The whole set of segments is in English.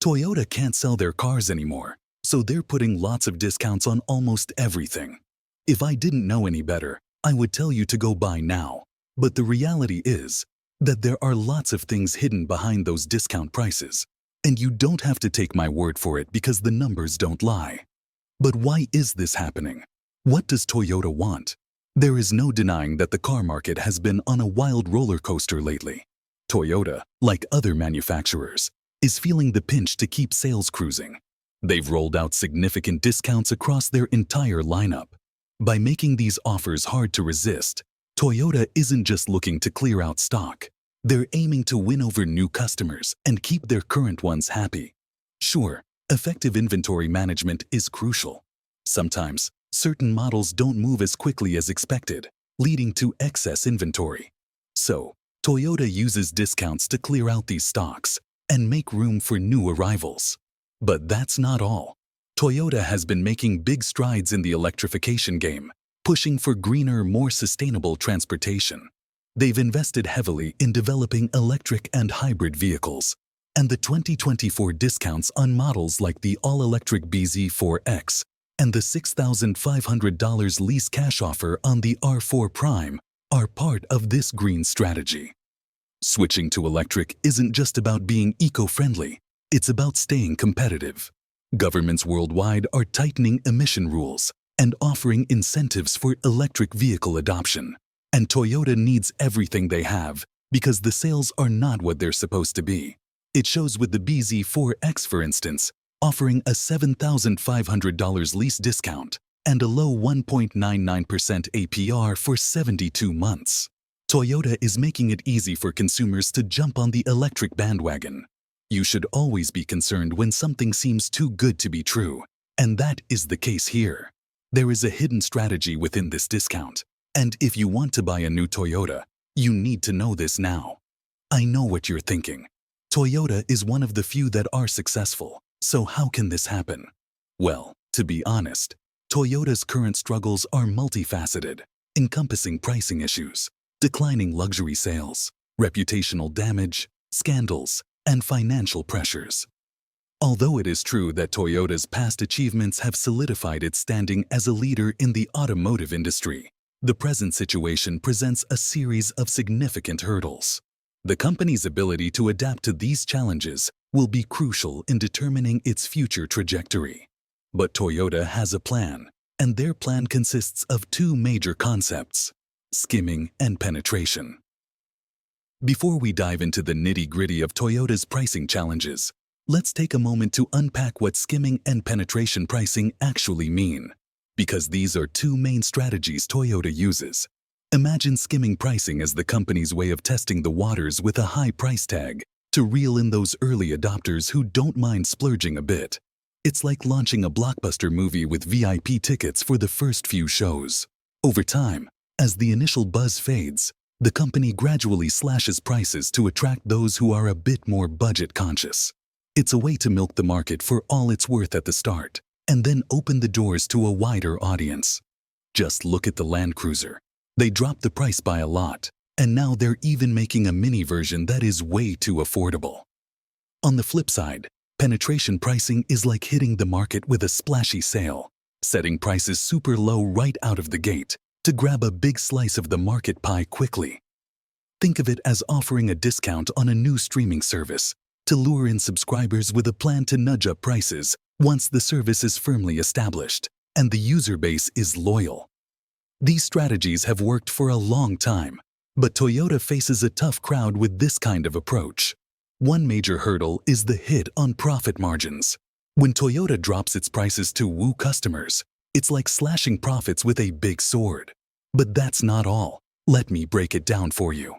Toyota can't sell their cars anymore, so they're putting lots of discounts on almost everything. If I didn't know any better, I would tell you to go buy now. But the reality is that there are lots of things hidden behind those discount prices. And you don't have to take my word for it because the numbers don't lie. But why is this happening? What does Toyota want? There is no denying that the car market has been on a wild roller coaster lately. Toyota, like other manufacturers, is feeling the pinch to keep sales cruising. They've rolled out significant discounts across their entire lineup. By making these offers hard to resist, Toyota isn't just looking to clear out stock. They're aiming to win over new customers and keep their current ones happy. Sure, effective inventory management is crucial. Sometimes, certain models don't move as quickly as expected, leading to excess inventory. So, Toyota uses discounts to clear out these stocks and make room for new arrivals. But that's not all. Toyota has been making big strides in the electrification game, pushing for greener, more sustainable transportation. They've invested heavily in developing electric and hybrid vehicles, and the 2024 discounts on models like the all-electric bZ4X and the $6,500 lease cash offer on the R4 Prime are part of this green strategy. Switching to electric isn't just about being eco-friendly, it's about staying competitive. Governments worldwide are tightening emission rules and offering incentives for electric vehicle adoption. And Toyota needs everything they have because the sales are not what they're supposed to be. It shows with the bZ4X, for instance, offering a $7,500 lease discount and a low 1.99% APR for 72 months. Toyota is making it easy for consumers to jump on the electric bandwagon. You should always be concerned when something seems too good to be true, and that is the case here. There is a hidden strategy within this discount. And if you want to buy a new Toyota, you need to know this now. I know what you're thinking. Toyota is one of the few that are successful, so how can this happen? Well, to be honest, Toyota's current struggles are multifaceted, encompassing pricing issues, declining luxury sales, reputational damage, scandals, and financial pressures. Although it is true that Toyota's past achievements have solidified its standing as a leader in the automotive industry, the present situation presents a series of significant hurdles. The company's ability to adapt to these challenges will be crucial in determining its future trajectory. But Toyota has a plan, and their plan consists of two major concepts: skimming and penetration. Before we dive into the nitty-gritty of Toyota's pricing challenges, let's take a moment to unpack what skimming and penetration pricing actually mean. Because these are two main strategies Toyota uses. Imagine skimming pricing as the company's way of testing the waters with a high price tag to reel in those early adopters who don't mind splurging a bit. It's like launching a blockbuster movie with VIP tickets for the first few shows. Over time, as the initial buzz fades, the company gradually slashes prices to attract those who are a bit more budget conscious. It's a way to milk the market for all it's worth at the start, and then open the doors to a wider audience. Just look at the Land Cruiser. They dropped the price by a lot, and now they're even making a mini version that is way too affordable. On the flip side, penetration pricing is like hitting the market with a splashy sale, setting prices super low right out of the gate to grab a big slice of the market pie quickly. Think of it as offering a discount on a new streaming service to lure in subscribers with a plan to nudge up prices once the service is firmly established and the user base is loyal. These strategies have worked for a long time, but Toyota faces a tough crowd with this kind of approach. One major hurdle is the hit on profit margins. When Toyota drops its prices to woo customers, it's like slashing profits with a big sword. But that's not all. Let me break it down for you.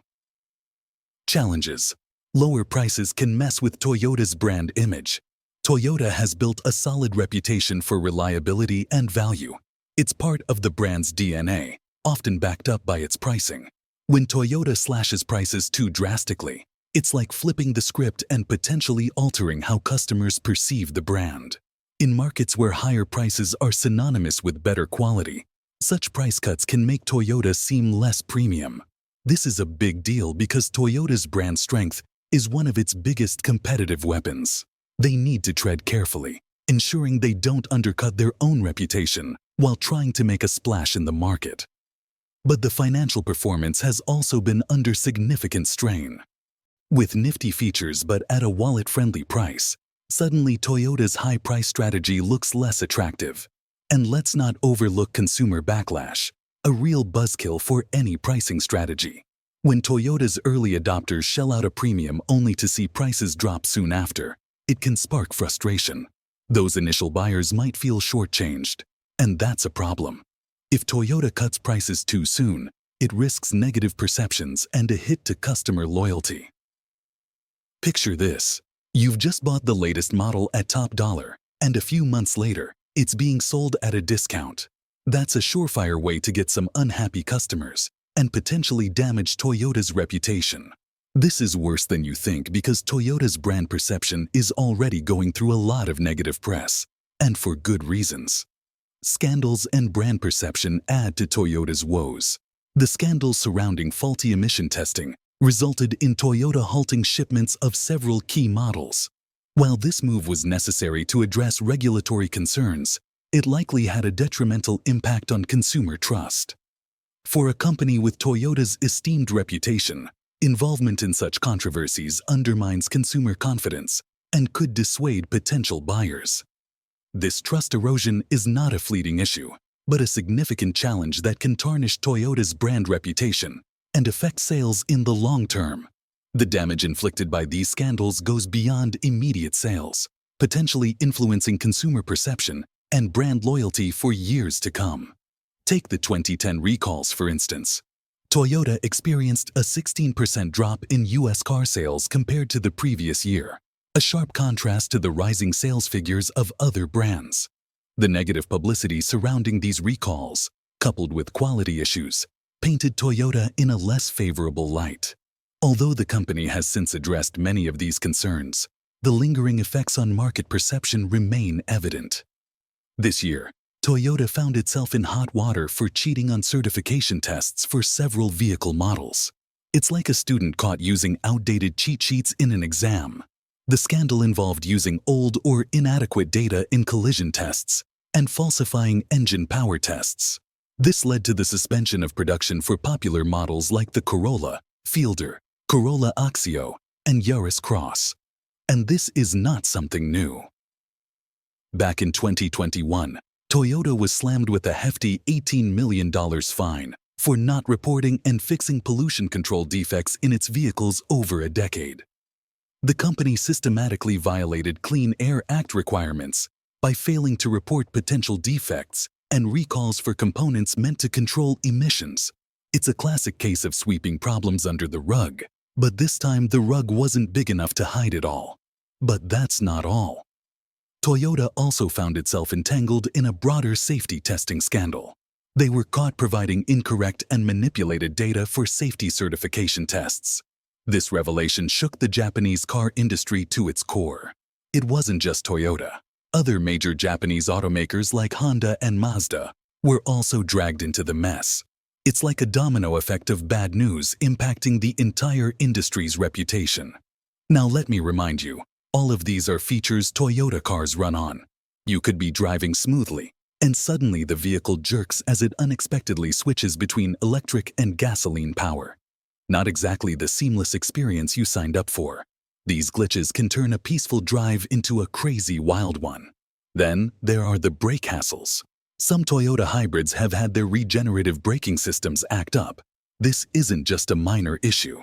Challenges. Lower prices can mess with Toyota's brand image. Toyota has built a solid reputation for reliability and value. It's part of the brand's DNA, often backed up by its pricing. When Toyota slashes prices too drastically, it's like flipping the script and potentially altering how customers perceive the brand. In markets where higher prices are synonymous with better quality, such price cuts can make Toyota seem less premium. This is a big deal because Toyota's brand strength is one of its biggest competitive weapons. They need to tread carefully, ensuring they don't undercut their own reputation while trying to make a splash in the market. But the financial performance has also been under significant strain. With nifty features but at a wallet-friendly price, suddenly Toyota's high-price strategy looks less attractive. And let's not overlook consumer backlash, a real buzzkill for any pricing strategy. When Toyota's early adopters shell out a premium only to see prices drop soon after, it can spark frustration. Those initial buyers might feel shortchanged, and that's a problem. If Toyota cuts prices too soon, it risks negative perceptions and a hit to customer loyalty. Picture this. You've just bought the latest model at top dollar, and a few months later, it's being sold at a discount. That's a surefire way to get some unhappy customers and potentially damage Toyota's reputation. This is worse than you think because Toyota's brand perception is already going through a lot of negative press, and for good reasons. Scandals and brand perception add to Toyota's woes. The scandals surrounding faulty emission testing resulted in Toyota halting shipments of several key models. While this move was necessary to address regulatory concerns, it likely had a detrimental impact on consumer trust. For a company with Toyota's esteemed reputation, involvement in such controversies undermines consumer confidence and could dissuade potential buyers. This trust erosion is not a fleeting issue, but a significant challenge that can tarnish Toyota's brand reputation and affect sales in the long term. The damage inflicted by these scandals goes beyond immediate sales, potentially influencing consumer perception and brand loyalty for years to come. Take the 2010 recalls, for instance. Toyota experienced a 16% drop in U.S. car sales compared to the previous year, a sharp contrast to the rising sales figures of other brands. The negative publicity surrounding these recalls, coupled with quality issues, painted Toyota in a less favorable light. Although the company has since addressed many of these concerns, the lingering effects on market perception remain evident. This year, Toyota found itself in hot water for cheating on certification tests for several vehicle models. It's like a student caught using outdated cheat sheets in an exam. The scandal involved using old or inadequate data in collision tests and falsifying engine power tests. This led to the suspension of production for popular models like the Corolla, Fielder, Corolla Oxio, and Yaris Cross. And this is not something new. Back in 2021, Toyota was slammed with a hefty $18 million fine for not reporting and fixing pollution control defects in its vehicles over a decade. The company systematically violated Clean Air Act requirements by failing to report potential defects and recalls for components meant to control emissions. It's a classic case of sweeping problems under the rug, but this time the rug wasn't big enough to hide it all. But that's not all. Toyota also found itself entangled in a broader safety testing scandal. They were caught providing incorrect and manipulated data for safety certification tests. This revelation shook the Japanese car industry to its core. It wasn't just Toyota. Other major Japanese automakers like Honda and Mazda were also dragged into the mess. It's like a domino effect of bad news impacting the entire industry's reputation. Now let me remind you, all of these are features Toyota cars run on. You could be driving smoothly, and suddenly the vehicle jerks as it unexpectedly switches between electric and gasoline power. Not exactly the seamless experience you signed up for. These glitches can turn a peaceful drive into a crazy wild one. Then there are the brake hassles. Some Toyota hybrids have had their regenerative braking systems act up. This isn't just a minor issue.